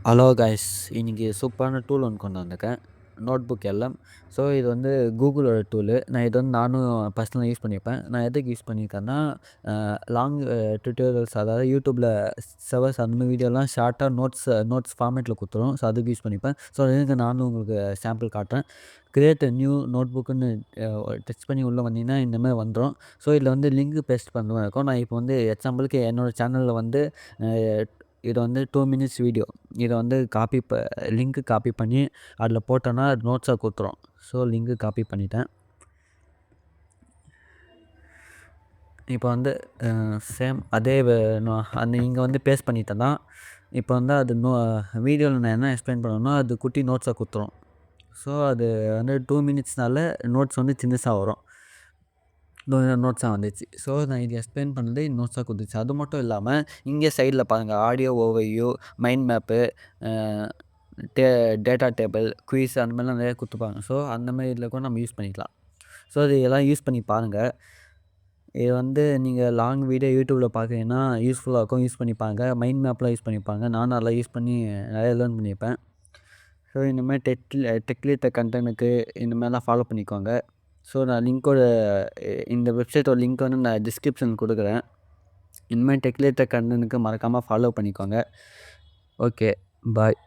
Hello guys, இன்னைக்கு சூப்பரான tool ஒன்று கொண்டு வந்திருக்கேன். Notebook LM. ஸோ இது வந்து கூகுளோட டூலு. இது வந்து நானும் பர்சனலாக யூஸ் பண்ணியிருப்பேன். நான் எதுக்கு யூஸ் பண்ணியிருக்கேன்னா, லாங் டுட்டோரியல்ஸ், அதாவது யூடியூப்பில் செவர்ஸ் அந்த மாதிரி வீடியோலாம் ஷார்ட்டாக நோட்ஸ் ஃபார்மேட்டில் கொடுத்துரும். ஸோ அதுக்கு யூஸ் பண்ணிப்பேன். ஸோ இதுக்கு நானும் உங்களுக்கு சாம்பிள் காட்டுறேன். கிரியேட் நியூ நோட்புக்குன்னு டச் பண்ணி உள்ளே வந்தீங்கன்னா இந்த மாதிரி வந்துடும். ஸோ இதில் வந்து லிங்க் பேஸ்ட் பண்ணுற மாதிரி இருக்கும். நான் இப்போ வந்து எக்ஸாம்பிளுக்கு என்னோடய சேனலில் வந்து இது வந்து 2 மினிட்ஸ் வீடியோ. இதை வந்து லிங்க்கு காப்பி பண்ணி அதில் போட்டோன்னா நோட்ஸாக கொடுத்துரும். ஸோ லிங்க்கு காப்பி பண்ணிட்டேன். இப்போ வந்து சேம் அதே அந்த இங்கே வந்து பேஸ்ட் பண்ணிட்டேன்னா இப்போ வந்து அது வீடியோவில் நான் என்ன எக்ஸ்பிளைன் பண்ணணும்னா அது குட்டி நோட்ஸாக கொடுத்துரும். ஸோ அது வந்து 2 மினிட்ஸ்னால நோட்ஸ் வந்து சின்னஸாக வரும். நோட்ஸாக வந்துச்சு. ஸோ நான் இது எக்ஸ்பிளைன் பண்ணது நோட்ஸாக கொடுத்துச்சு. அது மட்டும் இல்லாமல் இங்கே சைடில் பாருங்கள், audio overview, mind map, data table, quiz அந்த மாதிரிலாம் நிறையா கொடுத்துப்பாங்க. ஸோ அந்த மாதிரி இதில் கூட நம்ம யூஸ் பண்ணிக்கலாம். ஸோ இது எல்லாம் யூஸ் பண்ணி பாருங்கள். இது வந்து நீங்கள் லாங் வீடியோ யூடியூப்பில் பார்க்குறீங்கன்னா யூஸ்ஃபுல்லாக இருக்கும். யூஸ் பண்ணிப்பாங்க. மைண்ட் மேப்லாம் யூஸ் பண்ணிப்பாங்க. நானும் அதெல்லாம் யூஸ் பண்ணி நிறையா லேர்ன் பண்ணியிருப்பேன். ஸோ இந்தமாதிரி டெக்லிட்ட கண்டென்ட்டுக்கு இந்த மாதிரிலாம் ஃபாலோ பண்ணிக்கோங்க. ஸோ நான் இந்த வெப்சைட்டோட லிங்க் வந்து நான் டிஸ்கிரிப்ஷன் கொடுக்குறேன். இந்தமாதிரி டெக்லிட்ட கண்டென்ட்டுக்கு மறக்காமல் ஃபாலோ பண்ணிக்கோங்க. ஓகே, பாய்.